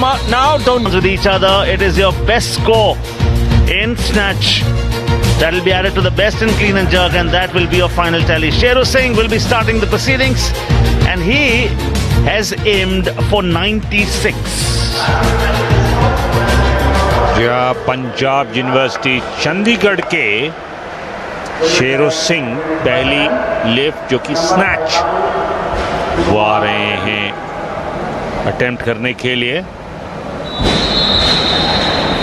Now don't with each other. It is your best score in snatch that will be added to the best in clean and jerk, and that will be your final tally. Sheru Singh will be starting the proceedings, and he has aimed for 96. Punjab university Chandigarh के शेरू सिंह पहली lift जो कि snatch वो आ रहे हैं attempt करने के लिए।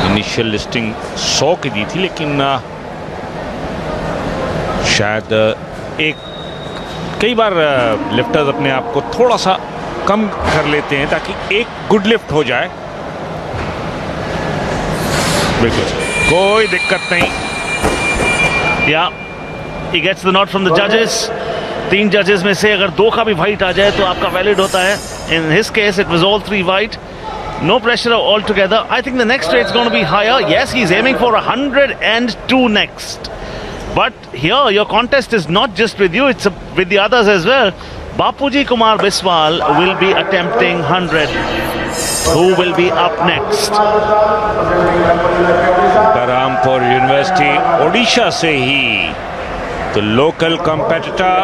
इनिशियल लिस्टिंग 100 की दी थी, लेकिन शायद कई बार लिफ्टर्स अपने आप को थोड़ा सा कम कर लेते हैं ताकि एक गुड लिफ्ट हो जाए। बिल्कुल कोई दिक्कत नहीं। Yeah, he gets the nod from the judges. 3 judges में से अगर 2 का भी white आ जाए तो आपका valid होता है. In his case, it was all 3 white. No pressure altogether. I think the next rate's going to be higher. Yes, he's aiming for 102 next. But here, your contest is not just with you; it's with the others as well. Bapuji Kumar Biswal will be attempting 100. Who will be up next? Berhampur university Odisha से ही तो local competitor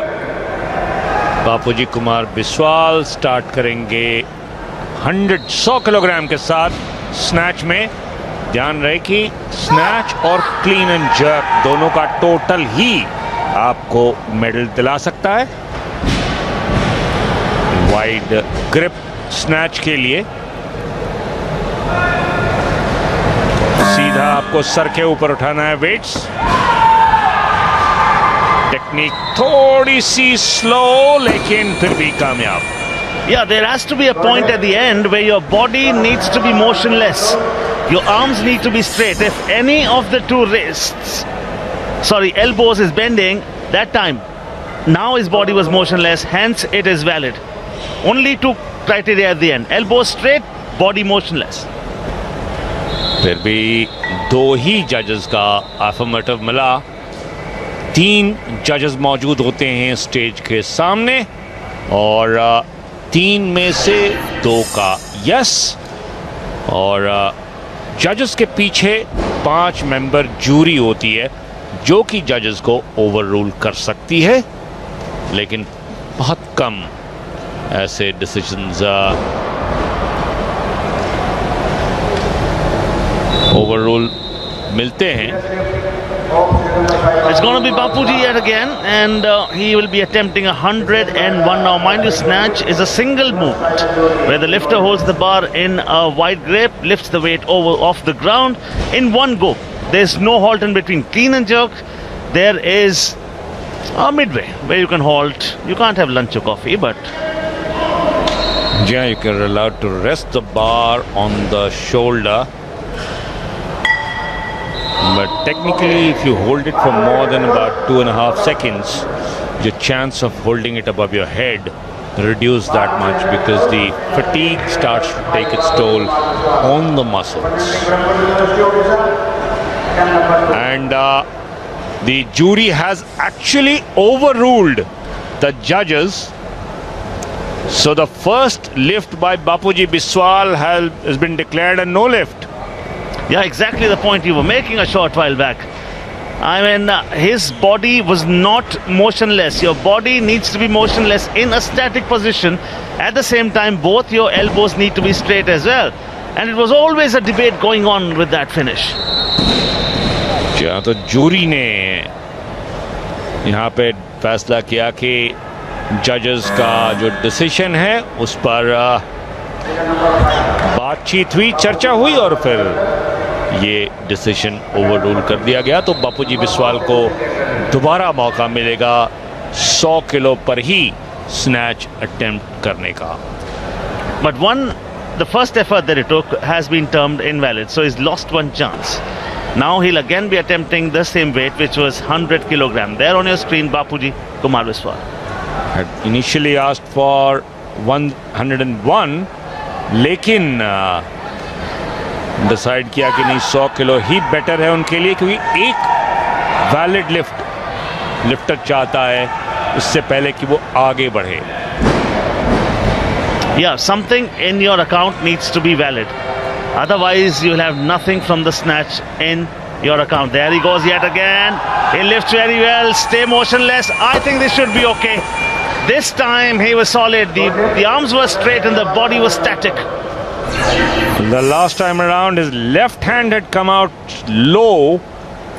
बापूजी Kumar Biswal start करेंगे 100 kilogram के साथ snatch में। ध्यान रहे कि snatch और क्लीन एंड जर्क दोनों का टोटल ही आपको मेडल दिला सकता है। वाइड ग्रिप स्नैच के लिए सीधा आपको सर के ऊपर उठाना है वेट्स। टेक्निक थोड़ी सी स्लो लेकिन फिर भी कामयाब। Yeah, there has to be a point at the end where your body needs to be motionless. Your arms need to be straight. If any of the 2 elbows is bending, that time, now his body was motionless, hence it is valid. Only 2 criteria at the end. Elbows straight, body motionless. फिर भी 2 ही जजेस का affirmative मिला। 3 जजेस मौजूद होते हैं stage के सामने और 3 में से 2 का यस, और जजेस के पीछे 5 मेंबर जूरी होती है जो कि जजेस को ओवर रूल कर सकती है, लेकिन बहुत कम ऐसे डिसीजंस ओवर रूल मिलते हैं। It's going to be Bapuji yet again, and he will be attempting 101 now. Mind you, snatch is a single movement where the lifter holds the bar in a wide grip, lifts the weight off the ground in one go. There's no halt in between. Clean and jerk, there is a midway where you can halt. You can't have lunch or coffee, but yeah, you can allowed to rest the bar on the shoulder. But technically, if you hold it for more than about 2.5 seconds, your chance of holding it above your head reduce that much because the fatigue starts to take its toll on the muscles. And the jury has actually overruled the judges. So the first lift by Bapuji Biswal has been declared a no lift. yeah, exactly the point you were making a short while back. I mean, his body was not motionless. Your body needs to be motionless in a static position. At the same time, both your elbows need to be straight as well. And it was always a debate going on with that finish. क्या तो jury ने यहाँ पे फैसला किया कि जजेस का जो डिसीजन है उस पर बातचीत हुई, चर्चा हुई और फिर ये डिसीजन ओवररूल कर दिया गया। तो बापूजी बिस्वाल को दोबारा मौका मिलेगा 100 किलो पर ही स्नैच अटेम्प्ट करने का। But the first effort that he took has been termed invalid, so he's lost 1 chance. Now he'll again be attempting the same weight, which was 100 kilogram. There on your screen, Bapuji Kumar Biswal had initially asked for 101, लेकिन decide किया कि नहीं 100 kilo ही better है उनके लिए, क्योंकि एक valid lifter चाहता है इससे पहले कि वो आगे बढ़े। Yeah, something in your account needs to be valid. Otherwise, you'll have nothing from the snatch in your account. There he goes yet again. He lifts very well. Stay motionless. I think this should be okay. This time he was solid. The arms were straight and the body was static. The last time around, his left hand had come out low,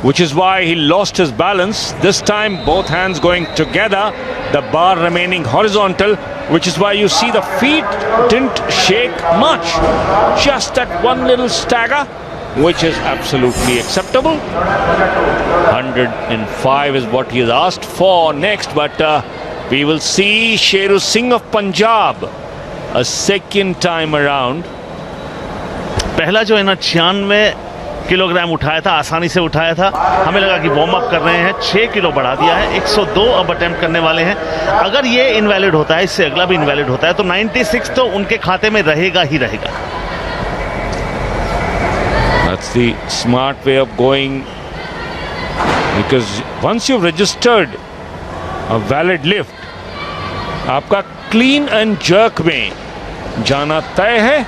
which is why he lost his balance. This time, both hands going together, the bar remaining horizontal, which is why you see the feet didn't shake much. Just that one little stagger, which is absolutely acceptable. 105 is what he has asked for next, but we will see Sheru Singh of Punjab a second time around. पहला जो है ना 96 kilogram उठाया था, आसानी से उठाया था. हमें लगा कि वार्म अप कर रहे हैं. 6 किलो बढ़ा दिया है. 102 अब अटेम्प्ट करने वाले हैं. अगर ये इनवैलिड होता है, इससे अगला भी इनवैलिड होता है, तो 96 तो उनके खाते में रहेगा ही रहेगा. That's the smart way of going, because once you've registered a valid lift, आपका क्लीन एंड जर्क में जाना तय है.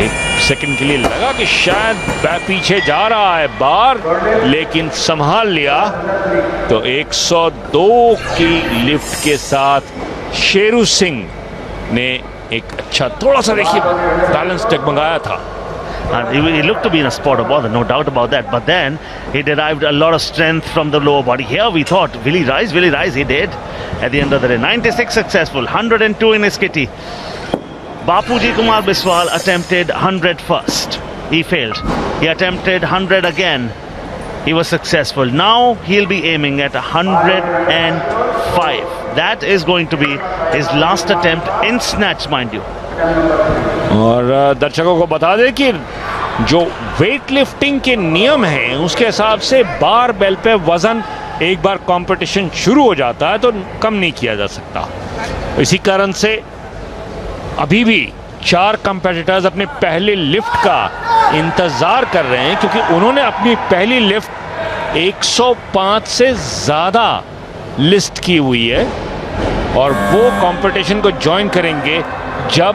एक सेकंड के लिए लगा कि शायद पीछे जा रहा है बार, लेकिन संभाल लिया. तो 102 की लिफ्ट के साथ शेरू सिंह ने एक अच्छा, थोड़ा सा देखिए बैलेंस डगमगाया था. He looked to be in a spot of bother, no doubt about that. But then he derived a lot of strength from the lower body. Here we thought, will he rise? Will he rise? He did. At the end of the day, 96 successful, 102 in his kitty. Bapuji Kumar Biswal attempted 100 first. He failed. He attempted 100 again. He was successful. Now he'll be aiming at 105. That is going to be his last attempt in snatch, mind you. और दर्शकों को बता दें कि जो weight lifting के नियम हैं उसके हिसाब से बार बेल पे वजन एक बार कंपटीशन शुरू हो जाता है तो कम नहीं किया जा सकता. इसी कारण से अभी भी 4 कंपेटिटर्स अपने पहले लिफ्ट का इंतजार कर रहे हैं, क्योंकि उन्होंने अपनी पहली लिफ्ट 105 से ज्यादा लिस्ट की हुई है और वो कंपटीशन को ज्वाइन करेंगे जब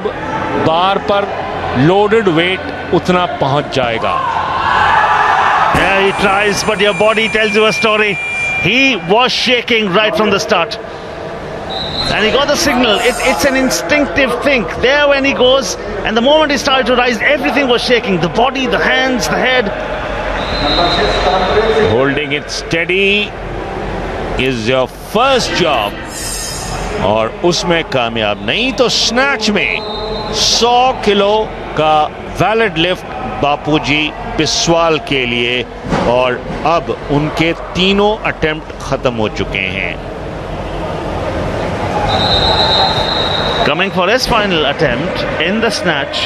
बार पर लोडेड वेट उतना पहुंच जाएगा. Yeah, he tries, but your body tells you a story. He was shaking right from the start. And he got the signal. It's an instinctive thing. There when he goes, and the moment he started to rise, everything was shaking. The body, the hands, the head. Holding it steady is your first job. और उसमें कामयाब नहीं तो snatch में 100 kilo का valid lift बापूजी बिस्वाल के लिए, और अब उनके तीनों अटेम्प्ट खत्म हो चुके हैं. Coming for his final attempt in the snatch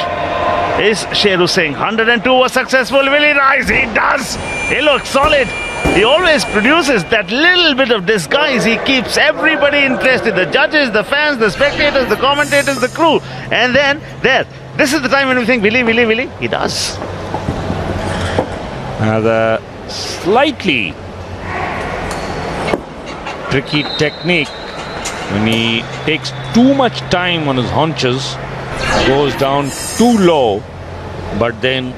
is Sheru Singh. 102 was successful. Will he rise? He does. He looks solid. He always produces that little bit of disguise. He keeps everybody interested. The judges, the fans, the spectators, the commentators, the crew. And then, there. This is the time when we think, will he? He does. The slightly tricky technique when he takes too much time on his haunches, goes down too low, but then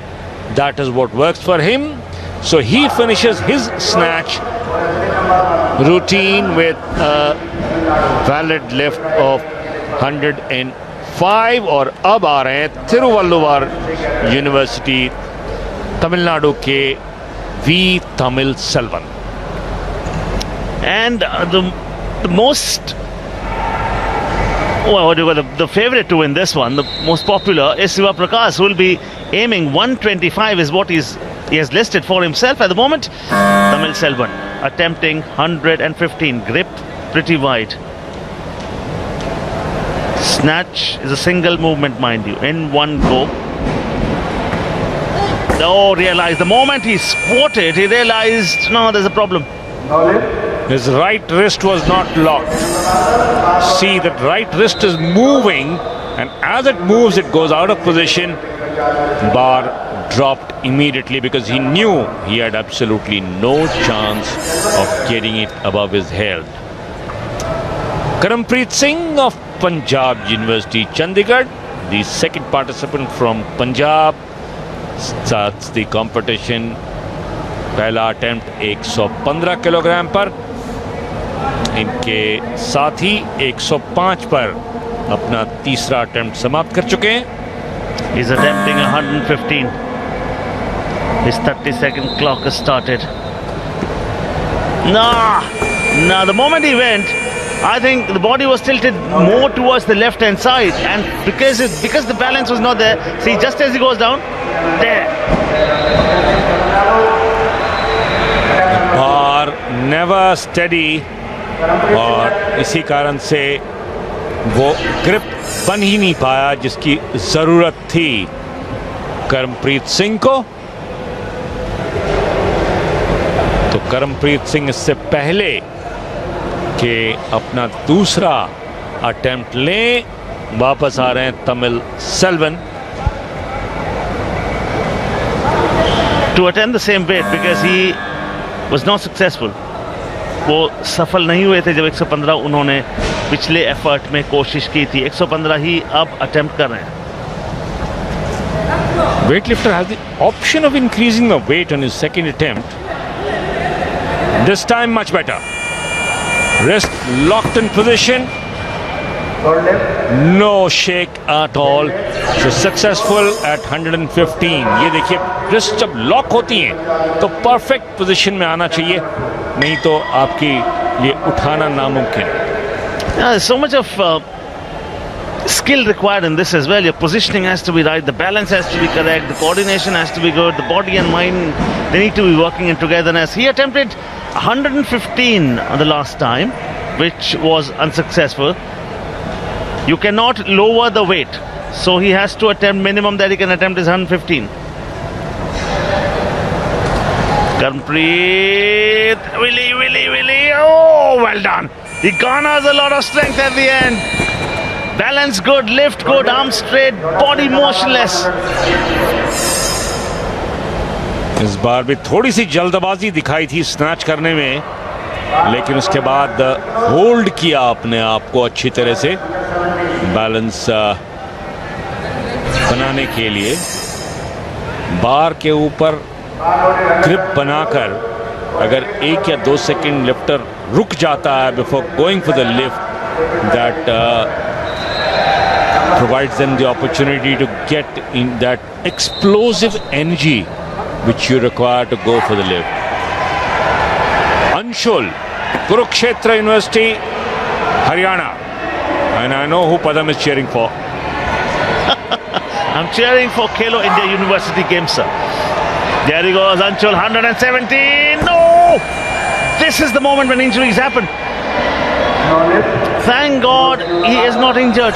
that is what works for him. So he finishes his snatch routine with a valid lift of 105. और अब आ रहे हैं Thiruvalluvar university Tamil Nadu के V Tamil Selvan. And the most, well, what do you call the favorite to win this one, the most popular, is Siva Prakash, who will be aiming 125 is what he has listed for himself at the moment. Tamil Selvan attempting 115, grip pretty wide. Snatch is a single movement, mind you, in one go. Oh, realized the moment he squatted, he realized, no, there's a problem. His right wrist was not locked. See, that right wrist is moving, and as it moves, it goes out of position. Bar dropped immediately because he knew he had absolutely no chance of getting it above his head. Karampreet Singh of Punjab University, Chandigarh, the second participant from Punjab, starts the competition. पहला attempt 115 kilogram पर, इनके साथ ही 105 पर अपना तीसरा attempt समाप्त कर चुके हैं. He's attempting 115. His 30-second clock has started. Nah, the moment he went, I think the body was tilted more towards the left-hand side, and because the balance was not there, see, just as he goes down, there. और never steady, और इसी कारण से वो grip बन ही नहीं पाया जिसकी जरूरत थी करमप्रीत सिंह को. तो करमप्रीत सिंह इससे पहले कि अपना दूसरा अटेम्प्ट लें, वापस आ रहे हैं Tamil Selvan. To attempt the same weight because he was not successful. वो सफल नहीं हुए थे जब 115 उन्होंने पिछले एफर्ट में कोशिश की थी. 115 ही अब अटेम्प्ट कर रहे हैं. Weightlifter has the option of increasing the weight on his second attempt. This time much better. Wrist locked in position. No shake at all. So successful at 115. ये देखिए, wrist जब लॉक होती हैं तो परफेक्ट पोजीशन में आना चाहिए, नहीं तो आपके लिए उठाना नामुमकिन है. There's so much of skill required in this as well. Your positioning has to be right, the balance has to be correct, the coordination has to be good, the body and mind, they need to be working in togetherness. He attempted 115 the last time, which was unsuccessful. You cannot lower the weight, so he has to attempt, minimum that he can attempt is 115. Karmpreet, Willie, oh, well done. He garners a lot of strength at the end. Balance good, lift good, arms straight, body motionless. इस बार भी थोड़ी सी जल्दबाजी दिखाई थी snatch करने में, लेकिन उसके बाद होल्ड किया अपने आप को अच्छी तरह से बैलेंस बनाने के लिए. बार के ऊपर ग्रिप बनाकर अगर 1 या 2 सेकंड लिफ्टर रुक जाता है before going for the lift, that provides them the opportunity to get in that explosive energy which you require to go for the lift. Anshul, Kurukshetra University, Haryana, and I know who Padam is cheering for. I'm cheering for Khelo India University Games, sir. There he goes, Anshul, 117. No! This is the moment when injuries happen. Thank God he is not injured.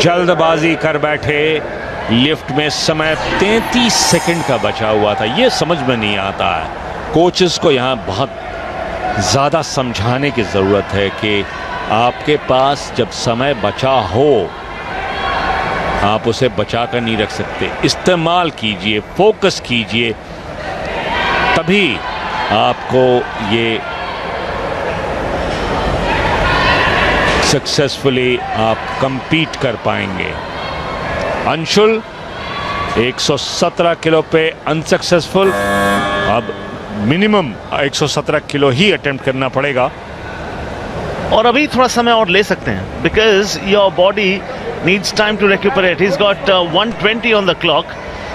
जल्दबाजी कर बैठे. Lift में समय 33 second का बचा हुआ था. ये समझ में नहीं आता है. कोचेस को यहाँ बहुत ज़्यादा समझाने की ज़रूरत है कि आपके पास जब समय बचा हो, आप उसे बचा कर नहीं रख सकते. इस्तेमाल कीजिए, फोकस कीजिए, तभी आपको ये सक्सेसफुली आप कंपीट कर पाएंगे. अंशुल 117 किलो पे अनसक्सेसफुल. अब मिनिमम 117 किलो ही अटेम्प्ट करना पड़ेगा. और अभी थोड़ा समय और ले सकते हैं because your body needs time to recuperate. He's got 120 on the clock,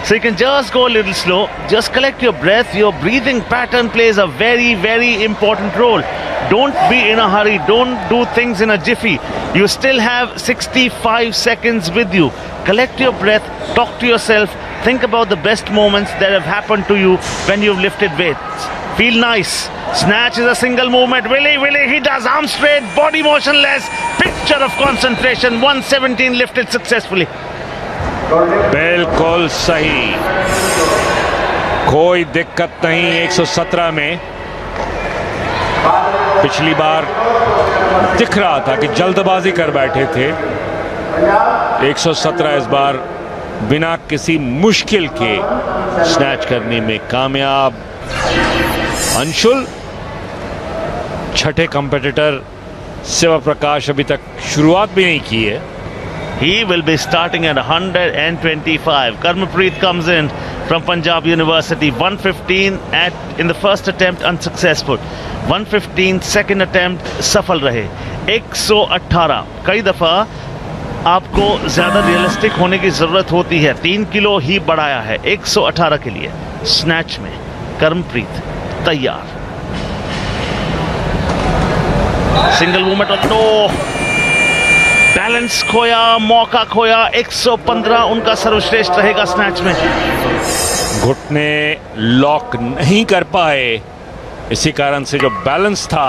so you can just go a little slow, just collect your breath. Your breathing pattern plays a very, very important role. Don't be in a hurry, don't do things in a jiffy. You still have 65 seconds with you. Collect your breath, talk to yourself, think about the best moments that have happened to you when you've lifted weights. Feel nice. Snatch is a single movement. Willie, he does arm straight, body motionless. Picture of concentration. 117 lifted successfully. बिल्कुल सही, कोई दिक्कत नहीं. 117 में पिछली बार दिख रहा था कि जल्दबाजी कर बैठे थे. 117 इस बार बिना किसी मुश्किल के स्नैच करने में कामयाब. अंशुल छठे कंपेटिटर शिवा प्रकाश अभी तक शुरुआत भी नहीं की है। He will be starting at 125. Karmapreet comes in from Punjab University. 115 in the first attempt unsuccessful. 115 second attempt सफल रहे। 118। कई दफा आपको ज्यादा रियलिस्टिक होने की जरूरत होती है। 3 किलो ही बढ़ाया है 118 के लिए। स्नैच में कर्मप्रीत तैयार। सिंगल मूवमेंट और नो, बैलेंस खोया, मौका खोया। 115 उनका सर्वश्रेष्ठ रहेगा स्नैच में। घुटने लॉक नहीं कर पाए, इसी कारण से जो बैलेंस था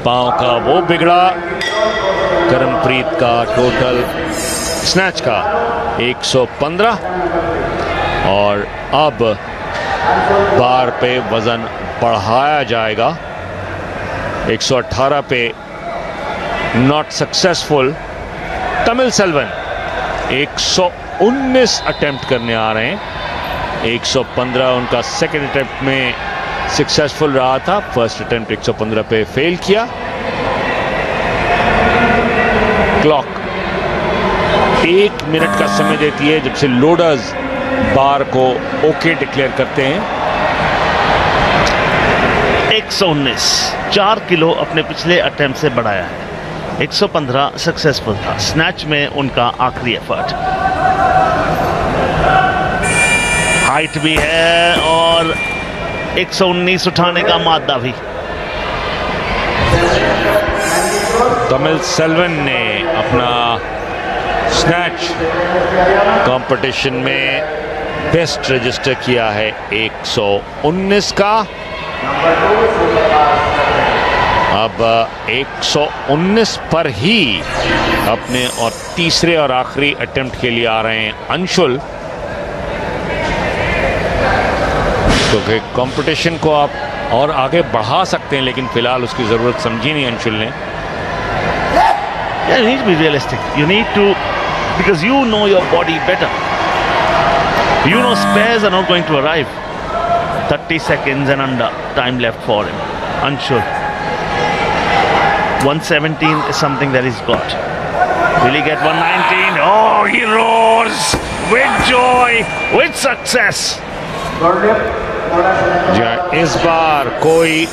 पांव का वो बिगड़ा। कर्मप्रीत का टोटल स्नैच का 115 और अब बार पे वजन बढ़ाया जाएगा। 118 पे not successful. Tamil Selvan 119 attempt करने आ रहे हैं। 115 उनका सेकेंड अटेम्प्ट में सक्सेसफुल रहा था। फर्स्ट अटेम्प्ट 115 पे फेल किया। क्लॉक 1 मिनट का समय देती है जब से लोडर्स बार को ओके डिक्लेयर करते हैं। 119, 4 किलो अपने पिछले अटेम्प्ट से बढ़ाया है। 115 सक्सेसफुल था। स्नैच में उनका आखिरी एफर्ट। हाइट भी है और 119 उठाने का मादा भी। तमिल सेल्वन ने अपना स्नैच कंपटीशन में बेस्ट रजिस्टर किया है 119 का। अब 119 पर ही अपने और तीसरे और आखिरी अटेम्प्ट के लिए आ रहे हैं अंशुल, क्योंकि कंपटीशन को आप और आगे बढ़ा सकते हैं, लेकिन फिलहाल उसकी जरूरत समझी नहीं अंशुल ने। Yeah, you need to be realistic. You need to, because you know your body better. You know spares are not going to arrive. 30 seconds and under time left for him. Anshul. 117 is something that he's got. Will he get 119? Oh, he roars with joy, with success. इस बार कोई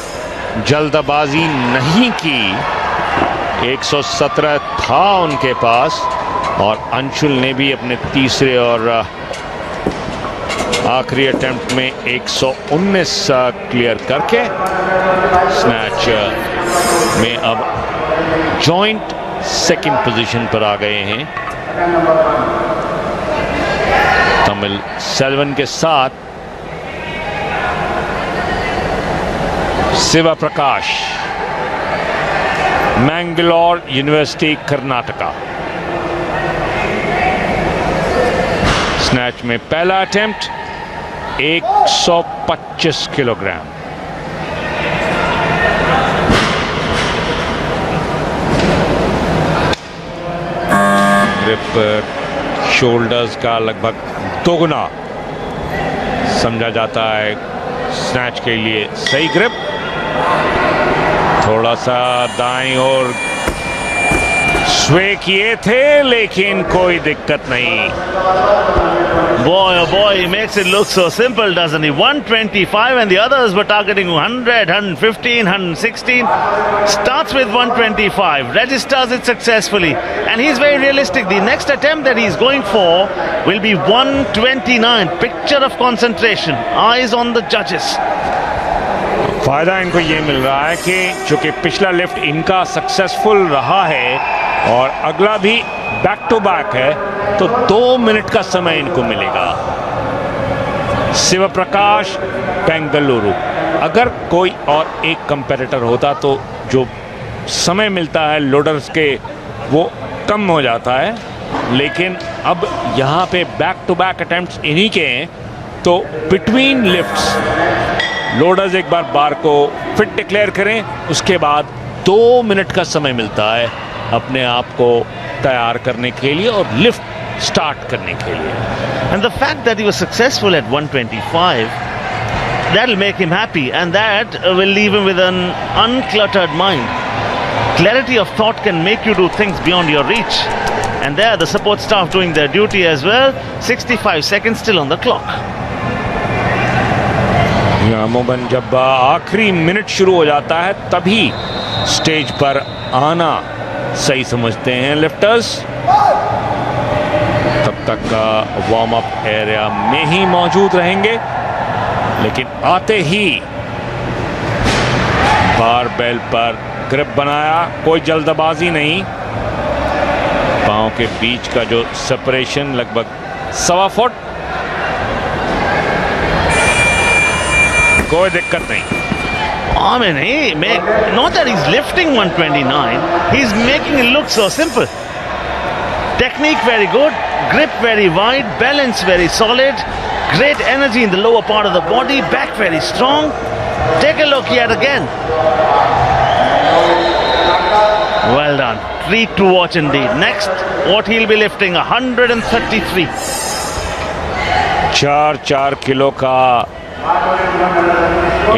जल्दबाजी नहीं की। 117 था उनके पास और अंशुल ने भी अपने तीसरे और आखिरी अटेम्प्ट में 119 क्लियर करके स्नैच में अब जॉइंट सेकंड पोजीशन पर आ गए हैं। तमिल सेल्वन के साथ शिवा प्रकाश, मैंगलोर यूनिवर्सिटी कर्नाटका। स्नैच में पहला अटेम्प्ट 125 किलोग्राम। ग्रिप शोल्डर्स का लगभग दोगुना समझा जाता है स्नैच के लिए। सही ग्रिप, थोड़ा सा दाएं और स्वे किए थे लेकिन कोई दिक्कत नहीं। Boy, oh boy, he makes it look so simple, doesn't he? 125 and the others were targeting 100, 115, 116. Starts with 125, registers it successfully, and he's very realistic. The next attempt that he's going for will be 129. Picture of concentration, eyes on the judges. फायदा इनको ये मिल रहा है कि चूंकि पिछला lift इनका successful रहा है और अगला भी बैक टू बैक है, तो 2 मिनट का समय इनको मिलेगा। शिव प्रकाश बेंगलुरु, अगर कोई और एक कंपेटिटर होता तो जो समय मिलता है लोडर्स के वो कम हो जाता है, लेकिन अब यहाँ पे बैक टू बैक अटेम्प्ट्स इन्हीं के हैं, तो बिटवीन लिफ्ट्स लोडर्स एक बार बार को फिट डिक्लेयर करें, उसके बाद 2 मिनट का समय मिलता है अपने आप को तैयार करने के लिए और लिफ्ट स्टार्ट करने के लिए। And the fact that he was successful at 125, That'll make him happy, and that will leave him with an uncluttered mind. Clarity of thought can make you do things beyond your reach. And there the support staff doing their duty as well. 65 seconds still on the clock. अमूमन जब आखिरी minute शुरू हो जाता है तभी stage पर आना सही समझते हैं लिफ्टर्स। तब तक वार्म अप एरिया में ही मौजूद रहेंगे, लेकिन आते ही बारबेल पर ग्रिप बनाया, कोई जल्दबाजी नहीं। पांव के बीच का जो सेपरेशन लगभग 1.25 फुट, कोई दिक्कत नहीं। I mean, not that he's lifting 129, he's making it look so simple. Technique very good, grip very wide, balance very solid, great energy in the lower part of the body, back very strong. Take a look yet again. Well done. Treat to watch indeed. Next, what he'll be lifting, 133. 4 kilo का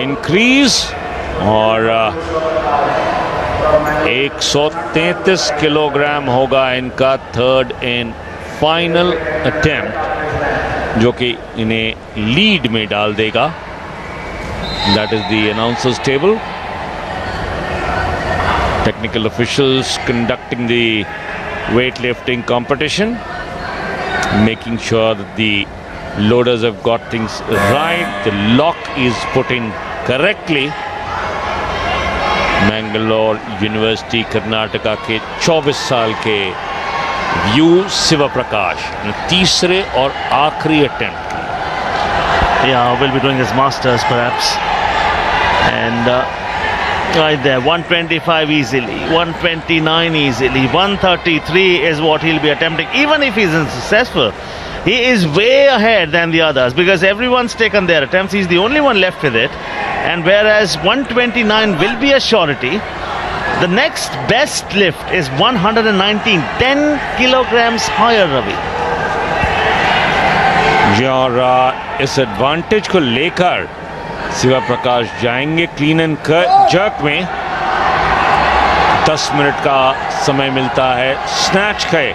increase और 133 kilogram होगा इनका third and final attempt, जो कि इन्हें lead में डाल देगा। That is the announcers table. Technical officials conducting the weightlifting competition, making sure that the loaders have got things right, the lock is put in correctly. Mangalore University Karnataka के 24 साल के you Shiv Prakash तीसरे और आखिरी attempt. Yeah, will be doing his masters perhaps. And right there, 125 easily, 129 easily, 133 is what he'll be attempting. Even if he's unsuccessful, he is way ahead than the others because everyone's taken their attempts. He's the only one left with it. And whereas 129 will be a surety, the next best lift is 119, 10 kilograms higher, Ravi. और इस advantage को लेकर शिवा प्रकाश जाएंगे clean and jerk में। 10 minute का समय मिलता है स्नैच के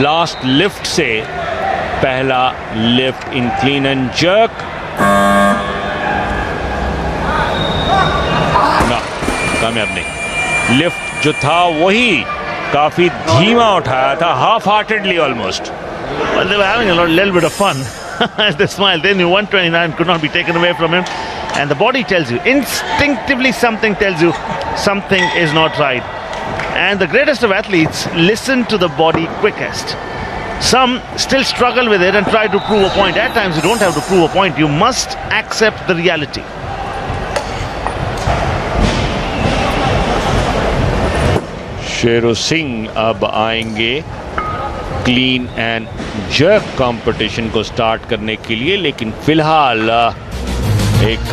लास्ट लिफ्ट से। पहला lift in clean and jerk, ना कामयाब नहीं। लिफ्ट जो था वही काफी धीमा उठाया था, half heartedly almost. Well, they were having a little bit of fun. As they smiled, they knew 129 could not be taken away from him. And the body tells you, instinctively something tells you something is not right. And the greatest of athletes listen to the body quickest. Some still struggle with it and try to prove a point. At times you don't have to prove a point, you must accept the reality. Sheru Singh अब आएंगे clean and jerk competition को start करने के लिए, लेकिन फिलहाल एक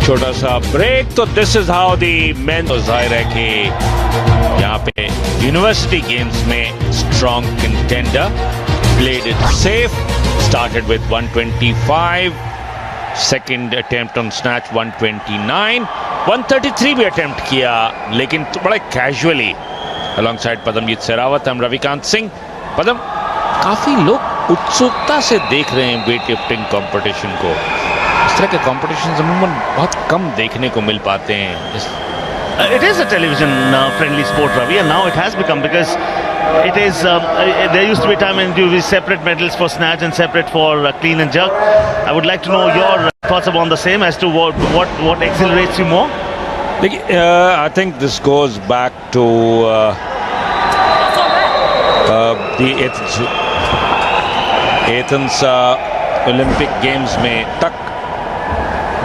छोटा सा ब्रेक। तो this is how the main, तो जाहिर है कि यहाँ पे यूनिवर्सिटी गेम्स में strong contender played it safe, started with 125, second attempt on snatch 129, 133 भी अटेम्प्ट किया, लेकिन तो बड़ा कैजुअली अलॉन्गसाइड पदमजीत सेरावत। हम रविकांत सिंह। पदम, काफी लोग उत्सुकता से देख रहे हैं वेट लिफ्टिंग कंपटीशन को। इस तरह के कंपटीशन अमूमन बहुत कम देखने को मिल पाते हैं। It is a television friendly sport, Ravi, and now it has become, because it is there used to be a time when you have separate medals for snatch and separate for clean and jerk. I would like to know your thoughts upon the same, as to what exhilarates you more. I think this goes back to the Athens Olympic Games में तक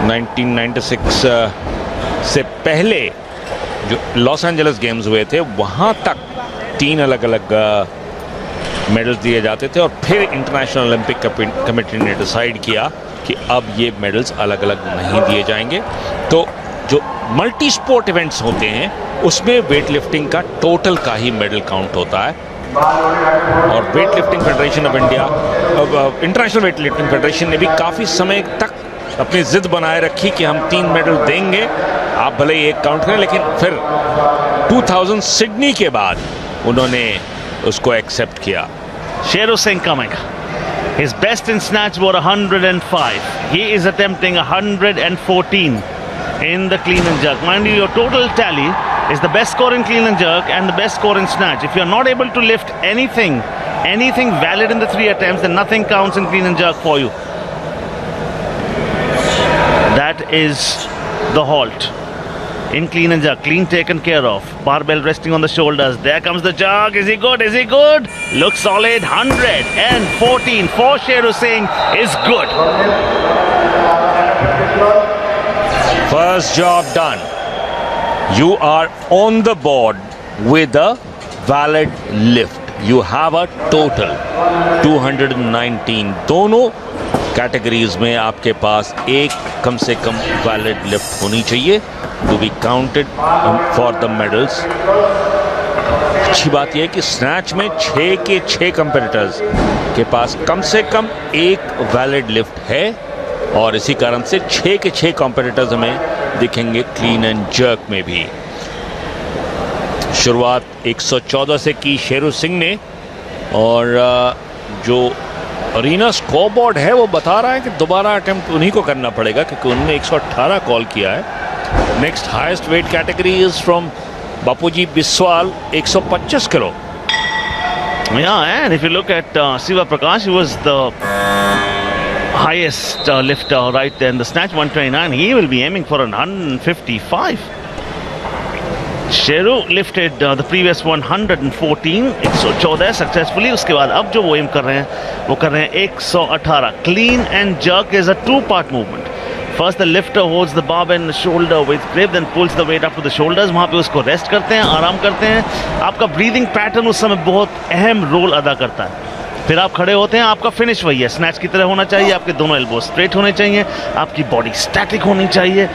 1996 से पहले जो Los Angeles games हुए थे वहाँ तक 3 अलग अलग मेडल्स दिए जाते थे, और फिर इंटरनेशनल ओलंपिक कमेटी ने डिसाइड किया कि अब ये मेडल्स अलग अलग नहीं दिए जाएंगे। तो जो मल्टी स्पोर्ट इवेंट्स होते हैं उसमें वेट लिफ्टिंग का टोटल का ही मेडल काउंट होता है। और weight lifting federation of India, international weight lifting federation ने भी काफ़ी समय तक अपनी जिद बनाए रखी कि हम 3 मेडल देंगे, आप भले ही एक काउंट करें, लेकिन फिर 2000 सिडनी के बाद उन्होंने उसको एक्सेप्ट किया। Sheru Singh coming. His best in snatch were 105. He is attempting 114 in the clean and jerk. Mind you, your total tally is the best score in clean and jerk and the best score in snatch. If you're not able to lift anything valid in the 3 attempts, then nothing counts in clean and jerk for you. That is the halt in clean and jerk. Clean taken care of. Barbell resting on the shoulders. There comes the jerk. Is he good? Is he good? Looks solid. 114 for Sheru Singh is good. First job done. You are on the board with a valid lift. You have a total 219. दोनों categories में आपके पास एक कम से कम valid lift होनी चाहिए to be counted for the medals. अच्छी बात यह है कि स्नैच में 6 के 6 कंपेटिटर्स के पास कम से कम एक वैलिड लिफ्ट है, और इसी कारण से 6 के 6 कंपेटिटर्स हमें दिखेंगे क्लीन एंड जर्क में भी। शुरुआत 114 से की शेरू सिंह ने, और जो अरीना स्कोरबोर्ड है वो बता रहा है कि दोबारा अटेम्प्ट उन्हीं को करना पड़ेगा, क्योंकि उन्होंने 118 कॉल किया है। Next highest weight category is from Bapuji Biswal, 125 kilo. Yeah, and if you look at Siva Prakash, he was the highest lifter right there in the snatch, 129. He will be aiming for 155. Sheru lifted the previous 114, 114 successfully. उसके बाद अब जो वो M कर रहे हैं वो कर रहे हैं 118। Clean and jerk is a 2-part movement. First the lifter holds the bar and shoulder with grip, then pulls the weight up to the shoulders. वहाँ पे उसको रेस्ट करते हैं, आराम करते हैं। आपका ब्रीदिंग पैटर्न उस समय बहुत अहम रोल अदा करता है। फिर आप खड़े होते हैं, आपका फिनिश वही है, स्नैच की तरह होना चाहिए। आपके दोनों एल्बो स्ट्रेट होने चाहिए, आपकी बॉडी स्टैटिक होनी चाहिए,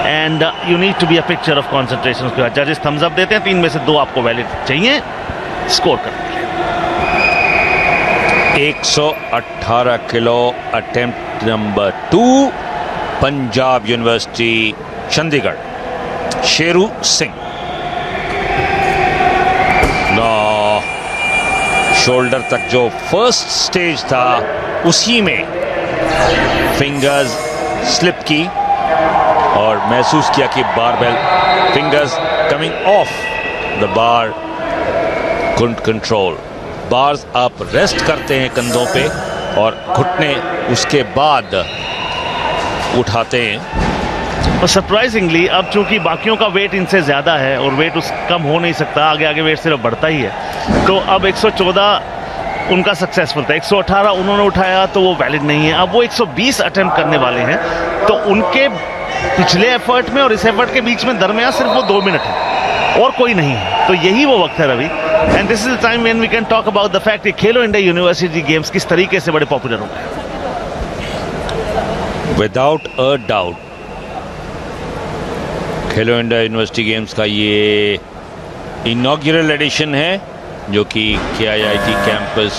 and you need to be a picture of concentration. उसके बाद जजेस थम्स अप देते हैं, 3 में से 2 आपको वैलिड चाहिए स्कोर करने के लिए। 118 kilo, attempt number 2, Punjab university Chandigarh, Sheru Singh. Shoulder तक जो फर्स्ट स्टेज था उसी में फिंगर्स स्लिप की, और महसूस किया कि barbell fingers coming of the bar, कुंट control. Bars आप रेस्ट करते हैं कंधों पे और घुटने उसके बाद उठाते हैं। और सरप्राइजिंगली अब चूंकि बाकियों का वेट इनसे ज़्यादा है और वेट कम हो नहीं सकता, आगे आगे वेट सिर्फ बढ़ता ही है, तो अब 114 उनका सक्सेसफुल था। 118 उन्होंने उठाया तो वो वैलिड नहीं है। अब वो 120 अटेम्प्ट करने वाले हैं, तो उनके पिछले एफर्ट में और इस एफर्ट के बीच में दरमियान सिर्फ वो 2 मिनट है और कोई नहीं है। तो यही वो वक्त है Ravi, and this is the time when we can talk about the fact कि खेलो इंडिया यूनिवर्सिटी गेम्स किस तरीके से बड़े पॉपुलर हो गए। Without a doubt Khelo India university games का ये इनॉग्यूरल एडिशन है, जो कि KIIT campus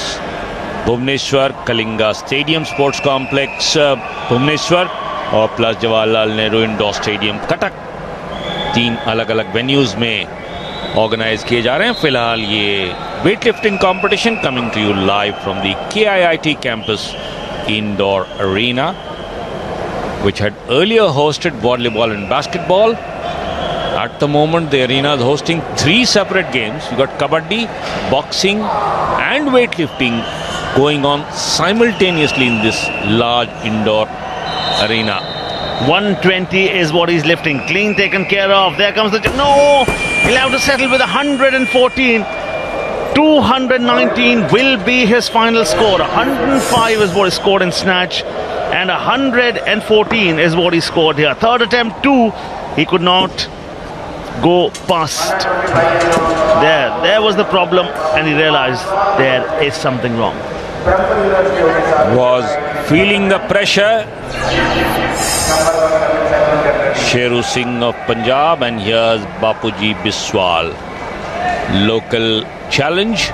Bhubaneswar, Kalinga stadium sports complex Bhubaneswar और plus Jawaharlal Nehru indoor stadium Cuttack, 3 अलग अलग वेन्यूज में ऑर्गेनाइज किए जा रहे हैं। फिलहाल ये weightlifting competition coming to you live from the KIIT campus indoor arena, which had earlier hosted volleyball and basketball. At the moment, the arena is hosting 3 separate games. You got kabaddi, boxing, and weightlifting going on simultaneously in this large indoor arena. 120 is what he's lifting. Clean taken care of. There comes the... No! He'll have to settle with 114. 219 will be his final score. 105 is what he scored in snatch, and 114 is what he scored here. Third attempt, 2. He could not go past. There was the problem, and he realized there is something wrong. Was feeling the pressure. Sheru Singh of Punjab, and here's Bapuji Biswal. Local challenge,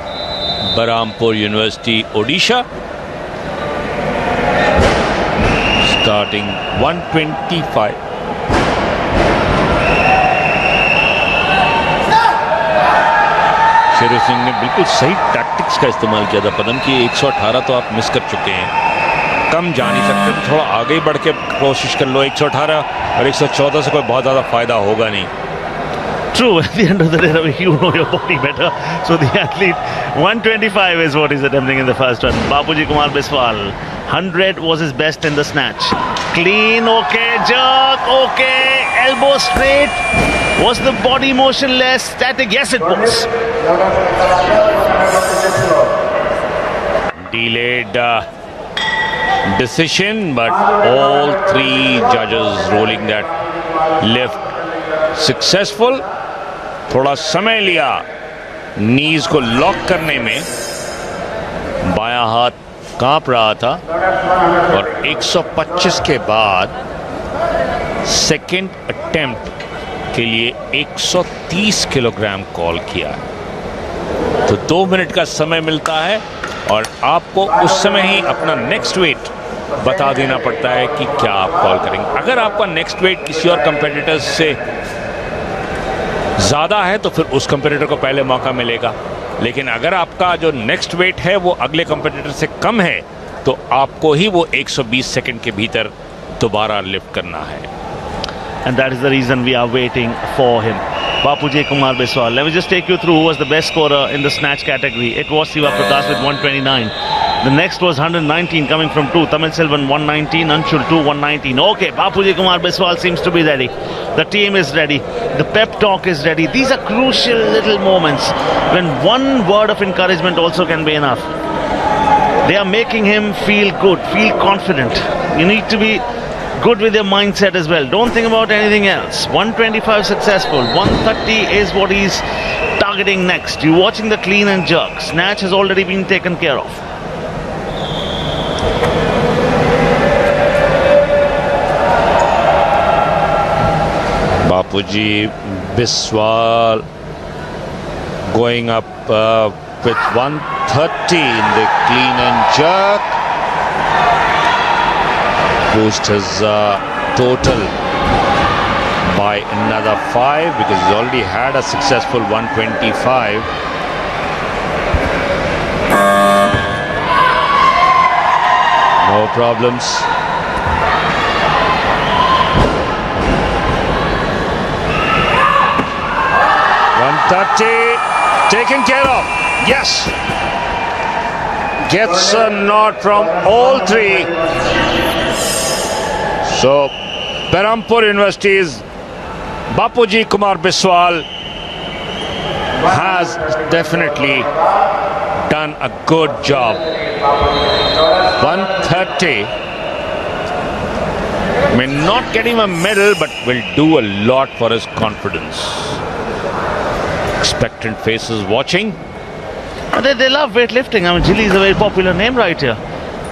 Barampur University, Odisha. starting 125. Sher Singh ने बिल्कुल सही tactics का इस्तेमाल किया था। पदम की 118 तो आप मिस कर चुके हैं, कम जा नहीं सकते, तो थोड़ा आगे बढ़ के कोशिश कर लो। 118 और 114 से कोई बहुत ज़्यादा फायदा होगा नहीं। True, at the end of the day, you know your body better. So the athlete, 125 is what he's attempting in the first one. Bapuji Kumar Biswal, 100 was his best in the snatch. Clean, okay, jerk, okay, elbow straight. Was the body motion less static? Yes, it was. Delayed decision, but all three judges rolling that lift successful. थोड़ा समय लिया नीज को lock करने में, बायां हाथ कांप रहा था, और 125 के बाद सेकेंड अटेम्प्ट के लिए 130 किलोग्राम कॉल किया। तो 2 मिनट का समय मिलता है और आपको उस समय ही अपना नेक्स्ट वेट बता देना पड़ता है कि क्या आप कॉल करेंगे। अगर आपका नेक्स्ट वेट किसी और कंपेटिटर्स से ज़्यादा है तो फिर उस कंपेटिटर को पहले मौका मिलेगा, लेकिन अगर आपका जो नेक्स्ट वेट है वो अगले कंपेटिटर से कम है तो आपको ही वो 120 सेकंड के भीतर दोबारा लिफ्ट करना है। And that is the reason we are waiting for him. Bapuji Kumar Biswal. Let me just take you through who was the best scorer in the snatch category. It was Siva Prakash with 129. The next was 119 coming from 2. Tamil Selvan 119, Anshul 2, 119. Okay, Bapuji Kumar Biswal seems to be ready. The team is ready. The pep talk is ready. These are crucial little moments when one word of encouragement also can be enough. They are making him feel good, feel confident. You need to be good with your mindset as well. Don't think about anything else. 125 successful. 130 is what he's targeting next. You're watching the clean and jerk. Snatch has already been taken care of. Bapuji Biswal going up with 130 in the clean and jerk. Boost his total by another 5 because he's already had a successful 125. No problems. Taken care of. Yes. Gets a nod from all three. So, Berhampur University's Bapuji Kumar Biswal has definitely done a good job. 130 may not get him a medal, but will do a lot for his confidence. Expectant faces watching. They love weightlifting. I mean, Jilly is a very popular name right here.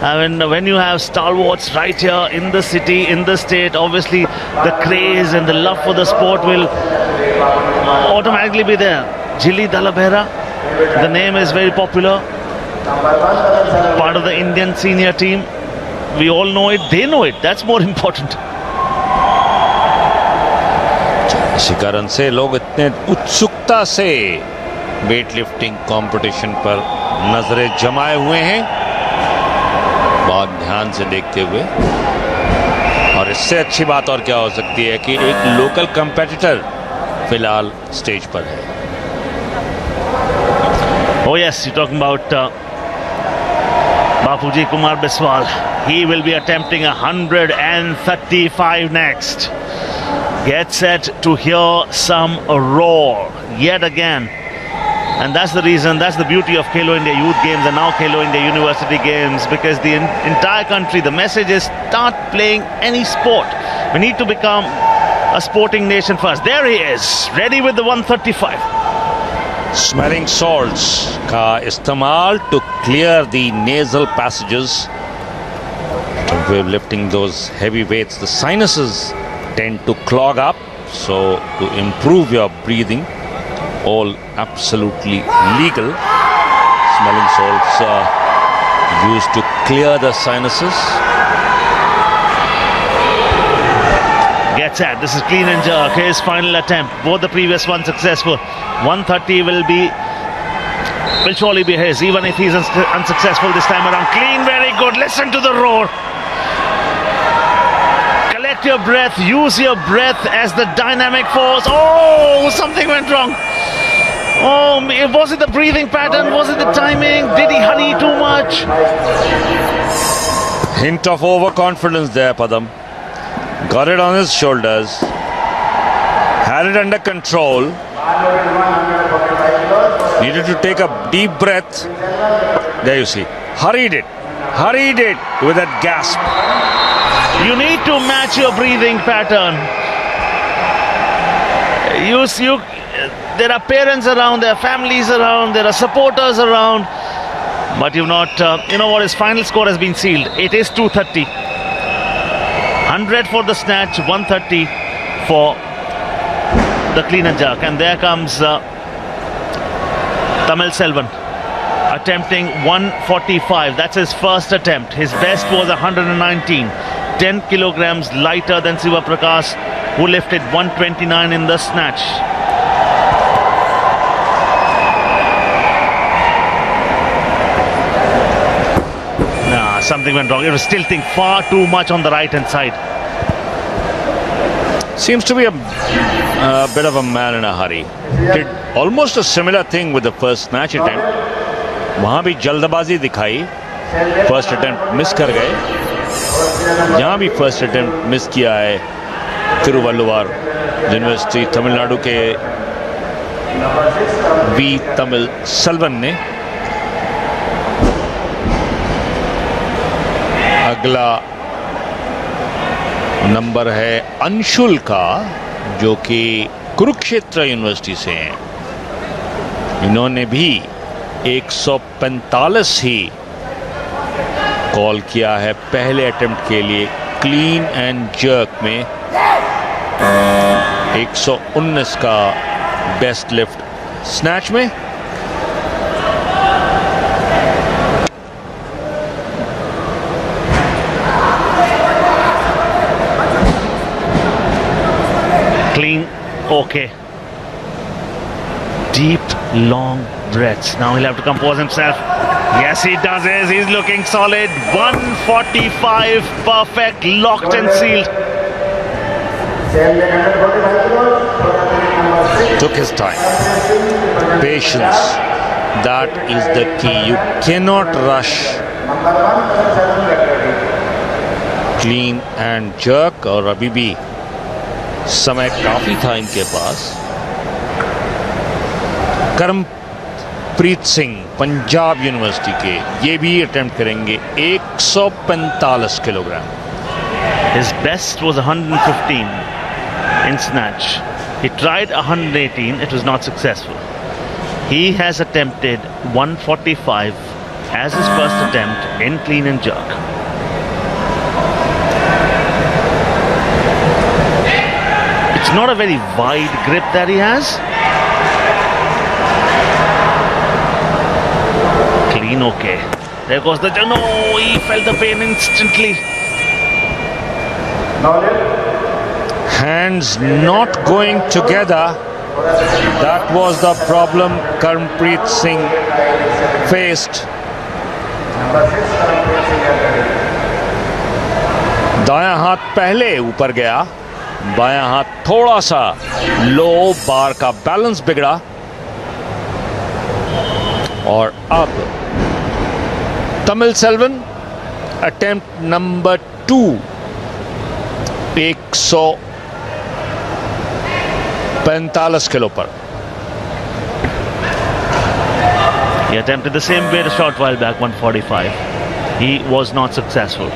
I mean, when you have stalwarts right here in the city, in the state, obviously the craze and the love for the sport will automatically be there. Jilly Dalabhera, the name is very popular. Part of the Indian senior team. We all know it, they know it. That's more important. इसी कारण से लोग इतने उत्सुकता से weight lifting competition पर नजरें जमाए हुए हैं, बहुत ध्यान से देखते हुए। और इससे अच्छी बात और क्या हो सकती है कि एक लोकल कंपेटिटर फिलहाल स्टेज पर है। Oh yes, you're talking about Bapuji Kumar Biswal. He will be attempting 135 next. Get set to hear some roar yet again. And that's the reason, that's the beauty of Khelo India Youth Games and now Khelo India University Games, because the entire country, the message is start playing any sport. We need to become a sporting nation first. There he is, ready with the 135. Smelling salts का इस्तेमाल to clear the nasal passages. We're lifting those heavy weights. The sinuses tend to clog up, so to improve your breathing, all absolutely legal. Smelling salts are used to clear the sinuses. gets at. This is clean and jerk. His final attempt. Both the previous ones successful. 130 will surely be his, even if he's unsuccessful this time around. Clean, very good. Listen to the roar. Collect your breath. Use your breath as the dynamic force. Oh, something went wrong. Oh, was it the breathing pattern? Was it the timing? Did he hurry too much? Hint of overconfidence there, Padam. Got it on his shoulders. Had it under control. Needed to take a deep breath. There you see. Hurried it with that gasp. You need to match your breathing pattern. There are parents around, there are families around, there are supporters around. But you've not, you know what, his final score has been sealed. It is 230. 100 for the snatch, 130 for the clean and jerk. And there comes Tamil Selvan attempting 145. That's his first attempt. His best was 119. 10 kilograms lighter than Siva Prakash, who lifted 129 in the snatch. Something went wrong. It was tilting far too much on the right hand side. Seems to be a bit of a man in a hurry. Did almost a similar thing with the first snatch attempt. वहाँ भी जल्दबाजी दिखाई. First attempt miss कर गए. यहाँ भी first attempt miss किया है तिरुवल्लुवर यूनिवर्सिटी तमिलनाडु के वी तमिल सेल्वन ने. अगला नंबर है अंशुल का, जो कि कुरुक्षेत्र यूनिवर्सिटी से हैं. इन्होंने भी 145 ही कॉल किया है पहले अटेम्प्ट के लिए क्लीन एंड जर्क में. 119 का बेस्ट लिफ्ट स्नैच में. Clean, okay. Deep, long breaths. Now he'll have to compose himself. Yes, he does it. He's looking solid. 145, perfect, locked and sealed. Took his time. Patience. That is the key. You cannot rush. Clean and jerk. और अभी भी समय काफी था इनके पास. कर्मप्रीत Singh Punjab university के, ये भी अटेम्प्ट करेंगे 145 kilogram. His best was 115 in snatch. He tried 118. It was not successful. He has attempted 145 as his first attempt in clean and jerk. It's not a very wide grip that he has. Clean, okay. There goes the... No, he felt the pain instantly. Hands not going together. That was the problem Karmpreet Singh faced. दायां हाथ पहले ऊपर गया, बायां हाथ थोड़ा सा लो. बार का बैलेंस बिगड़ा. और अब Tamil Selvan attempt number 2. 145 kilo पर. He attempted the same weight a short while back, 145. He was not successful.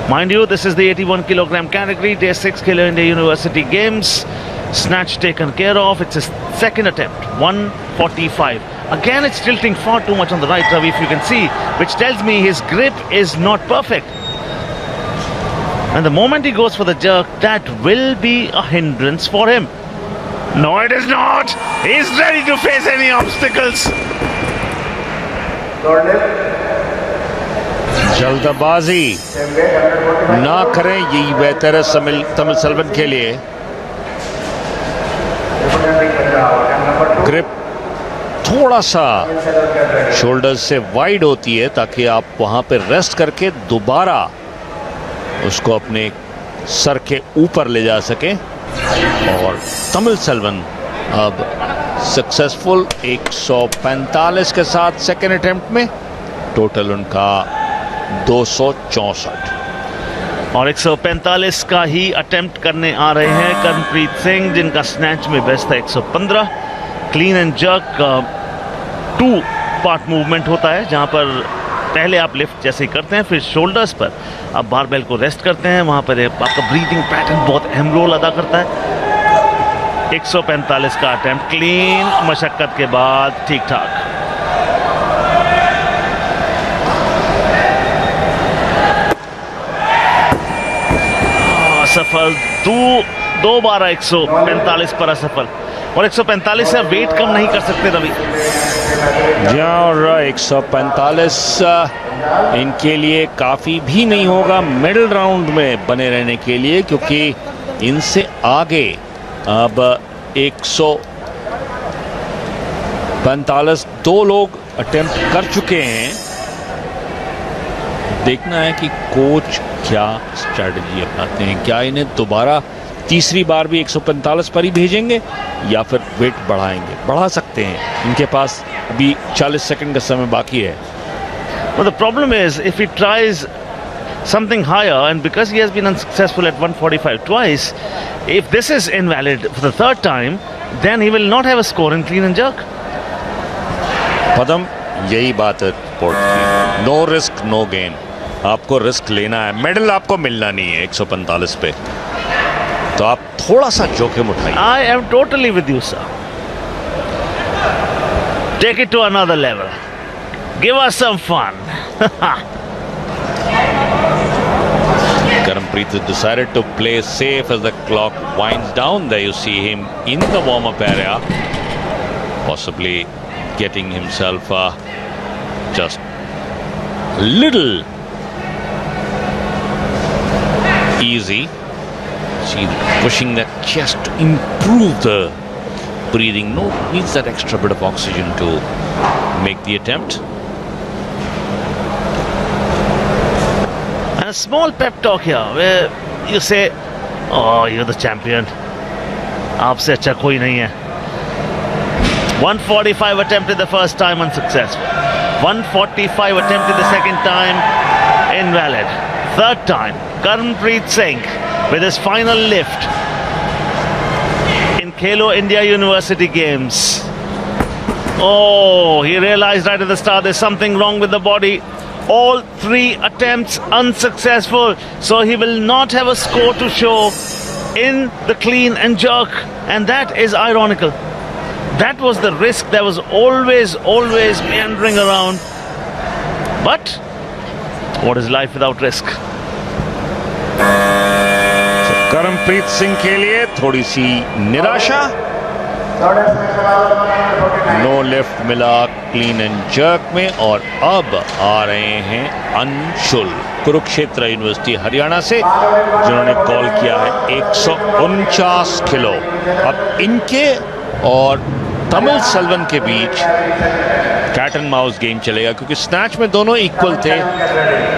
Mind you, this is the 81 kilogram category, day 6 Khelo India University Games. Snatch taken care of. It's his second attempt, 145. Again, it's tilting far too much on the right, Ravi, if you can see, which tells me his grip is not perfect. And the moment he goes for the jerk, that will be a hindrance for him. No, it is not. He's ready to face any obstacles. जल्दबाजी ना करें, यही बेहतर है तमिल सेल्वन के लिए। Grip थोड़ा सा शोल्डर्स से वाइड होती है ताकि आप वहां पे रेस्ट करके दोबारा उसको अपने सर के ऊपर ले जा सकें। और तमिल सेल्वन अब सक्सेसफुल 145 के साथ सेकेंड अटेम्प्ट में, टोटल उनका 264। और 145 का ही अटेम्प्ट करने आ रहे हैं कर्णप्रीत सिंह, जिनका स्नैच में बेस्ट था 115। Clean and jerk 2 part movement होता है, जहां पर पहले आप लिफ्ट जैसे ही करते हैं, फिर शोल्डर्स पर आप बारबेल को रेस्ट करते हैं। वहां पर आपका ब्रीथिंग पैटर्न बहुत अहम रोल अदा करता है। 145 का अटेम्प्ट क्लीन, मशक्कत के बाद ठीक ठाक। असफल, दो बार 145 पर असफल। और 145 से वेट कम नहीं कर सकते रवि। जी और 145 इनके लिए काफ़ी भी नहीं होगा मिडिल राउंड में बने रहने के लिए, क्योंकि इनसे आगे अब 145 2 लोग अटेम्प्ट कर चुके हैं। देखना है कि कोच क्या स्ट्रेटजी अपनाते हैं, क्या इन्हें दोबारा तीसरी बार भी 145 पर ही भेजेंगे या फिर वेट बढ़ा सकते हैं। इनके पास अभी 40 सेकंड का समय बाकी है। Well, the problem is if he tries something higher, and because he has been unsuccessful at 145 twice, if this is invalid for the third time, then he will not have a score in clean and jerk. पदम, यही बात है sport की, no risk no gain. आपको risk लेना है, medal आपको मिलना नहीं है 145 पे, तो आप थोड़ा सा जोखिम उठाइए। I am totally with you, sir. Take it to another level. Give us some fun. Karampreet has decided to play safe as the clock winds down. There you see him in the warm-up area, possibly getting himself just little easy. See, pushing that chest to improve the breathing. No, needs that extra bit of oxygen to make the attempt. And a small pep talk here where you say, oh, you're the champion. आपसे अच्छा कोई नहीं है। 145 attempted the first time, unsuccessful. 145 attempted the second time, invalid. Third time, Karnpreet Singh with his final lift in Khelo India University Games. Oh, he realized right at the start there's something wrong with the body. All 3 attempts unsuccessful, so he will not have a score to show in the clean and jerk, and that is ironical. That was the risk that was always meandering around. But what is life without risk? करमप्रीत Singh के लिए थोड़ी सी निराशा, no lift मिला clean and jerk में। और अब आ रहे हैं अंशुल, कुरुक्षेत्र यूनिवर्सिटी हरियाणा से, जिन्होंने कॉल किया है 149 किलो। अब इनके और तमिल सेल्वन के बीच कैट एंड माउस गेम चलेगा, क्योंकि स्नैच में दोनों इक्वल थे।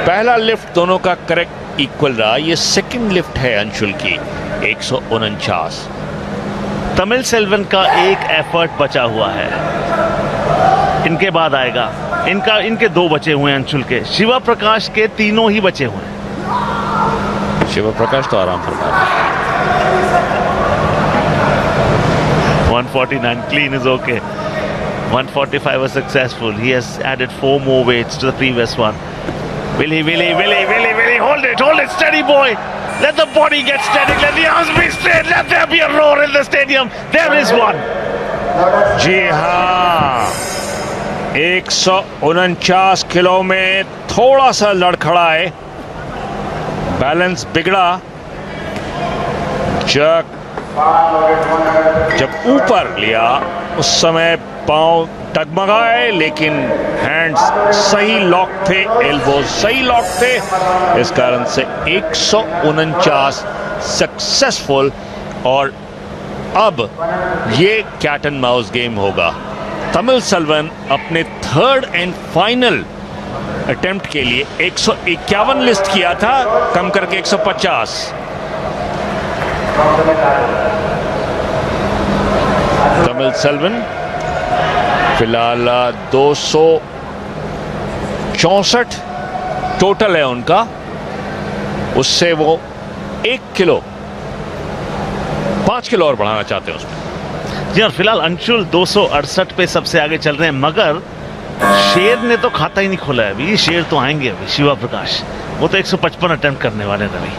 पहला लिफ्ट दोनों का करेक्ट इक्वल रहा, ये सेकंड लिफ्ट है अंशुल की 149। तमिल सेल्वन का एक एफर्ट बचा हुआ है, इनके बाद आएगा। इनके 2 बचे हुए हैं अंशुल के। शिवा प्रकाश के 3 ही बचे हुए हैं। शिवा प्रकाश तो आराम फरमा रहे हैं। 149 clean is okay. 145 was successful. He has added 4 more weights to the previous one. Will he? Hold it, steady boy. Let the body get steady. Let the arms be straight. Let there be a roar in the stadium. There is one. जी हाँ, 149 kilo में थोड़ा सा लड़खड़ा है, balance बिगड़ा। Jerk जब ऊपर लिया उस समय पांव डगमगाए, लेकिन हैंड्स सही लॉक थे, एल्बोज सही लॉक थे, इस कारण से 149 सक्सेसफुल। और अब ये कैट एंड माउस गेम होगा। तमिलसेल्वन अपने थर्ड एंड फाइनल अटेम्प्ट के लिए 151 लिस्ट किया था, कम करके 150। तमिलसेल्वन फिलहाल 264 टोटल है उनका, उससे वो 5 किलो और बढ़ाना चाहते हैं उसमें। जी, और फिलहाल अंशुल 268 पे सबसे आगे चल रहे हैं, मगर शेर ने तो खाता ही नहीं खोला है अभी। शेर तो आएंगे अभी, शिवा प्रकाश, वो तो 155 अटेम्प्ट करने वाले हैं अभी,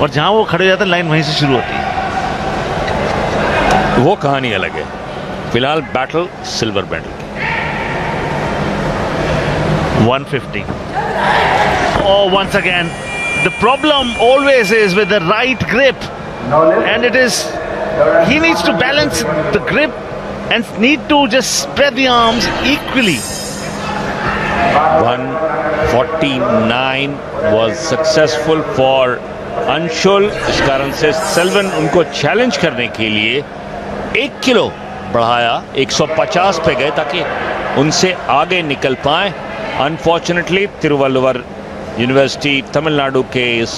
और जहां वो खड़े हो जाते हैं लाइन वहीं से शुरू होती है। वो कहानी अलग है। फिलहाल battle silver medal 150. Oh, once again, the problem always is with the right grip, and it is he needs to balance the grip and need to just spread the arms equally. 149 was successful for Anshul. इस कारण से सेल्वन उनको challenge करने के लिए 1 kilo बढ़ाया, 150 पे गए ताकि उनसे आगे निकल पाए। अनफॉर्चुनेटली तिरुवल्लुवर यूनिवर्सिटी तमिलनाडु के इस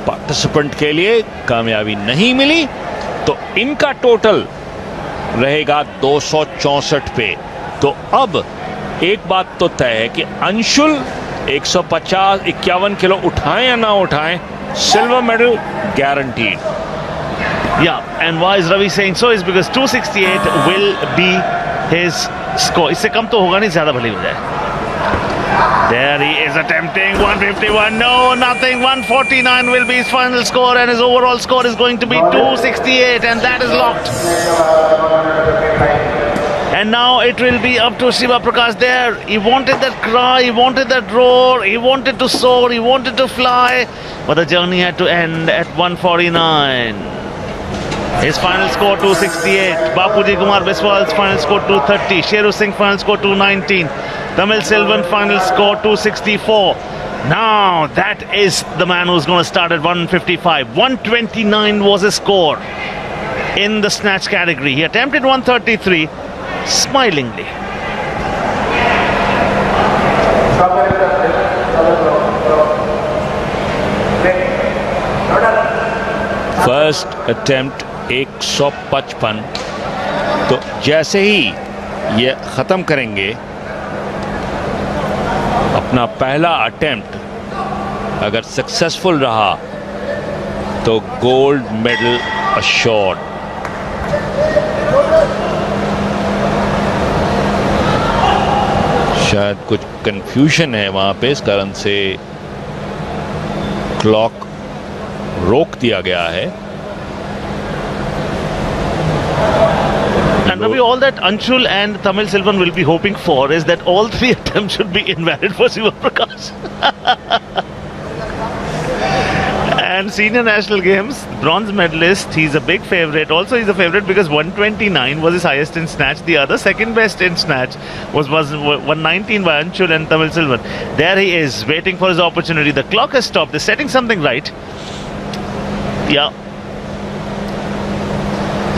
पार्टिसिपेंट के लिए कामयाबी नहीं मिली, तो इनका टोटल रहेगा 264 पे। तो अब एक बात तो तय है कि अंशुल 151 किलो उठाएं या ना उठाएं, silver medal guaranteed. Yeah, and why is Ravi saying so is because 268 will be his score. इससे कम तो होगा नहीं, ज्यादा भले हो जाए। There he is attempting 151. No, nothing. 149 will be his final score, and his overall score is going to be 268, and that is locked. And now it will be up to Shiva Prakash there. He wanted that cry, he wanted that roar, he wanted to soar, he wanted to fly, but the journey had to end at 149. His final score 268. Bapuji Kumar Biswal's final score 230. Sheru Singh final score 219. Tamilselvan final score 264. Now that is the man who's going to start at 155. 129 was his score in the snatch category. He attempted 133 smilingly. First attempt 155। तो जैसे ही ये ख़त्म करेंगे अपना पहला attempt, अगर successful रहा तो गोल्ड मेडल अश्योर्ड। शायद कुछ कंफ्यूजन है वहां पे, इस कारण से क्लॉक रोक दिया गया है। And maybe all that Anshul and Tamilselvan will be hoping for is that all three attempts should be invalid for Shiva Prakash. And senior national games bronze medalist, he's a big favorite. Also he's a favorite because 129 was his highest in snatch. The other second best in snatch was 119 by Anshul and Tamilselvan. There he is waiting for his opportunity. The clock has stopped. They're setting something right. Yeah.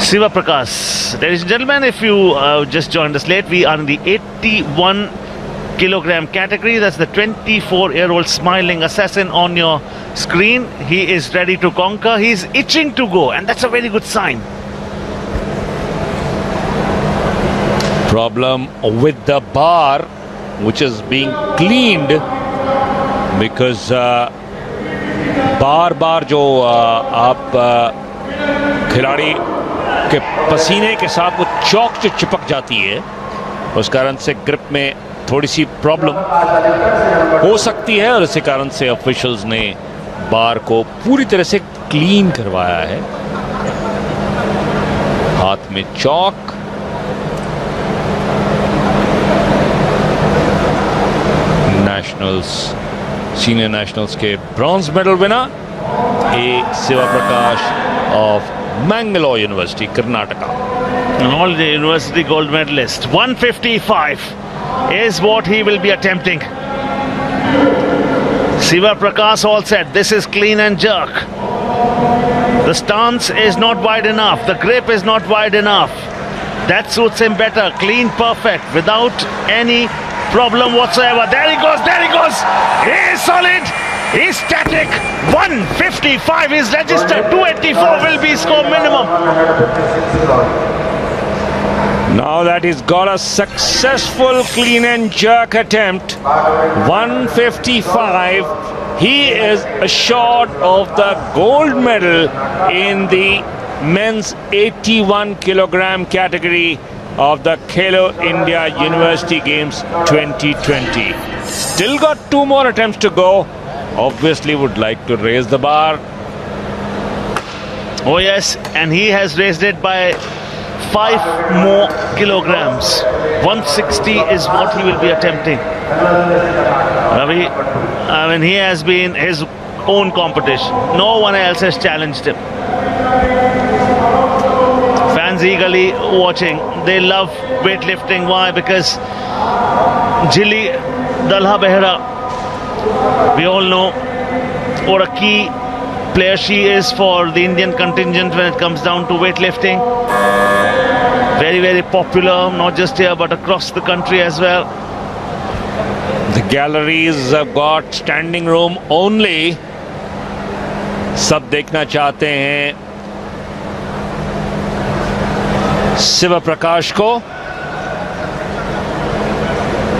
Shiva Prakash. Ladies and gentlemen, if you just joined us late, we are in the 81 kilogram category. That's the 24-year-old smiling assassin on your screen. He is ready to conquer. He's itching to go, and that's a very good sign. Problem with the bar, which is being cleaned because बार जो आप खिलाड़ी के पसीने के साथ वो चौक जो चिपक जाती है, उस कारण से ग्रिप में थोड़ी सी प्रॉब्लम हो सकती है, और इसी कारण से ऑफिशियल्स ने बार को पूरी तरह से क्लीन करवाया है। हाथ में चौक, नेशनल्स सीनियर नेशनल्स के bronze medal winner Shiva Prakash of Mangalore University, Karnataka. All the university gold medalist. 155 is what he will be attempting. Shiva Prakash all set. This is clean and jerk. The stance is not wide enough. The grip is not wide enough. That suits him better. Clean, perfect, without any problem whatsoever. There he goes, there he goes. He is solid. He's static. 155 is registered. 284 will be score minimum. Now that he's got a successful clean and jerk attempt, 155, he is assured of the gold medal in the men's 81 kilogram category of the Khelo India University Games 2020. Still got 2 more attempts to go. Obviously would like to raise the bar. Oh yes, and he has raised it by 5 more kilograms. 160 is what he will be attempting. Ravi, I mean, he has been his own competition. No one else has challenged him. Fans eagerly watching. They love weightlifting. Why? Because Jilly Dalha Behra, we all know what a key player she is for the Indian contingent when it comes down to weightlifting. Very, very popular, not just here but across the country as well. The galleries have got standing room only. सब देखना चाहते हैं शिवा प्रकाश को.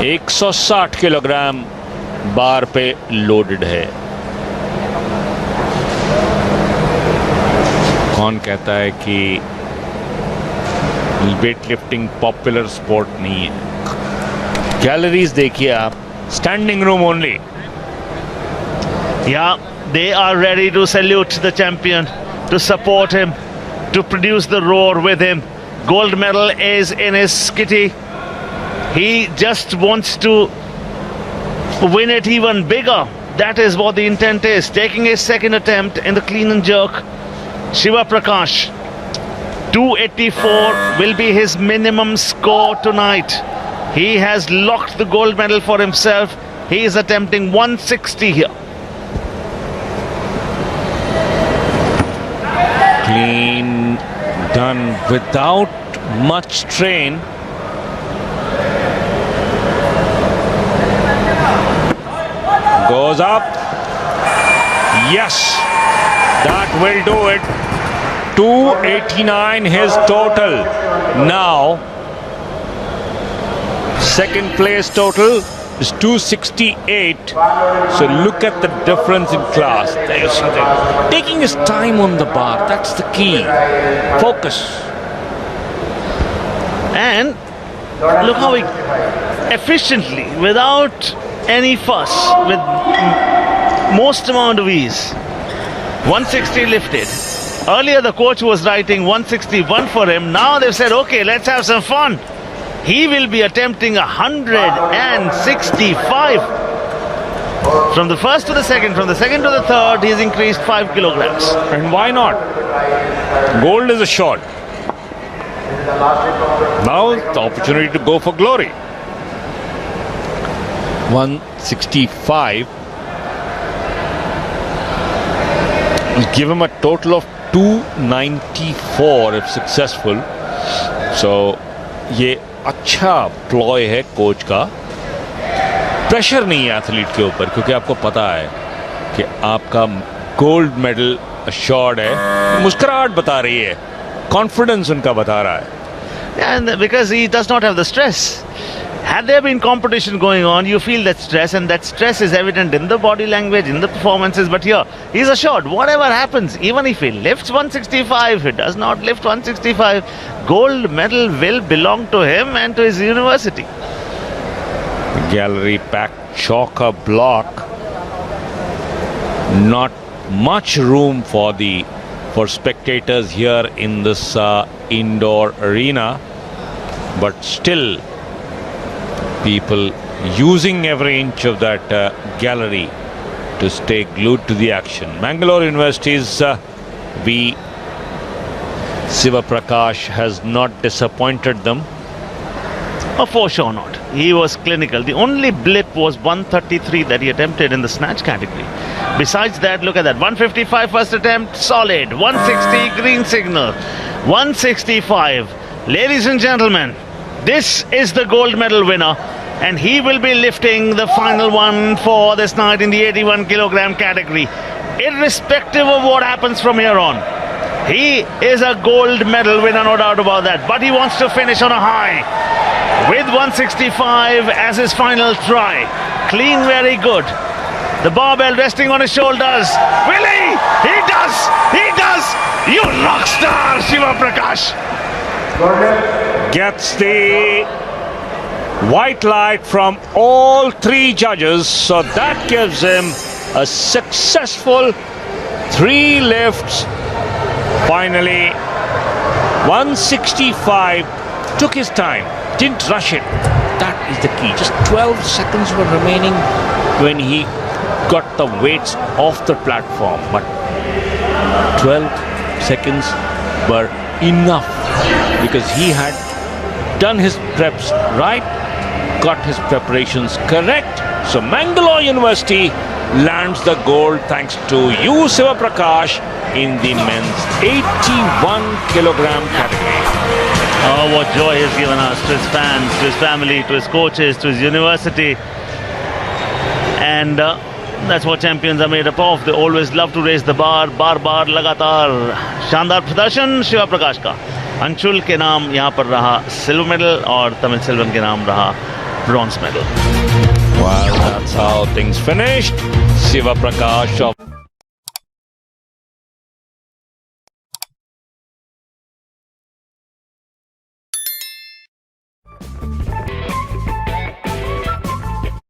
160 kilogram बार पे loaded है. कौन कहता है कि वेट लिफ्टिंग पॉपुलर स्पोर्ट नहीं है? गैलरीज देखिए आप, standing room only. Yeah, they are ready to salute the champion, to support him, to produce the roar with him. Gold medal is in his kitty. He just wants to win it even bigger. That is what the intent is. Taking his second attempt in the clean and jerk. Shiva Prakash, 284 will be his minimum score tonight. He has locked the gold medal for himself. He is attempting 160 here. Clean, done without much strain. Goes up. Yes, that will do it. 289 his total. Now, second place total is 268. So look at the difference in class. There you see that. Taking his time on the bar. That's the key. Focus. And look how he efficiently, without any fuss, with most amount of ease, 160 lifted. Earlier the coach was writing 161 for him. Now they've said, okay, let's have some fun. He will be attempting 165. From the first to the second, from the second to the third, he's increased 5 kilograms. And why not? Gold is assured. Now the opportunity to go for glory. 165 will give him a total of 294 if successful. So ये अच्छा ploy है coach का. Pressure नहीं है athlete के ऊपर, क्योंकि आपको पता है कि आपका गोल्ड मेडल अश्योर्ड है. मुस्कुराहट बता रही है, कॉन्फिडेंस उनका बता रहा है. And because he does not have the stress. Had there been competition going on, you feel that stress, and that stress is evident in the body language, in the performances. But here, he's assured, whatever happens, even if he lifts 165, he does not lift 165, gold medal will belong to him and to his university. Gallery packed chocker block. Not much room for spectators here in this indoor arena, but still people using every inch of that gallery to stay glued to the action. Mangalore University's we Shiva Prakash has not disappointed them. Oh, for sure not. He was clinical. The only blip was 133 that he attempted in the snatch category. Besides that, look at that. 155 first attempt, solid. 160, green signal. 165. Ladies and gentlemen, this is the gold medal winner. And he will be lifting the final one for this night in the 81 kilogram category. Irrespective of what happens from here on. He is a gold medal winner, no doubt about that. But he wants to finish on a high with 165 as his final try. Clean, very good. The barbell resting on his shoulders. Will he? He does! He does! You rock star, Shiva Prakash! Gets the white light from all three judges, so that gives him a successful 3 lifts. Finally, 165, took his time, didn't rush it. That is the key. Just 12 seconds were remaining when he got the weights off the platform, but 12 seconds were enough because he had done his preps right, got his preparations correct. So Mangalore University lands the gold thanks to you, Shiva Prakash, in the men's 81 kilogram category. Oh, what joy he's given us, to his fans, to his family, to his coaches, to his university. And that's what champions are made up of. They always love to raise the bar, बार लगातार शानदार प्रदर्शन शिवा प्रकाश का. अंशुल के नाम यहाँ पर रहा silver medal और तमिल सेल्वम के नाम रहा bronze medal. Well, that's how things finished. Shiva Prakash of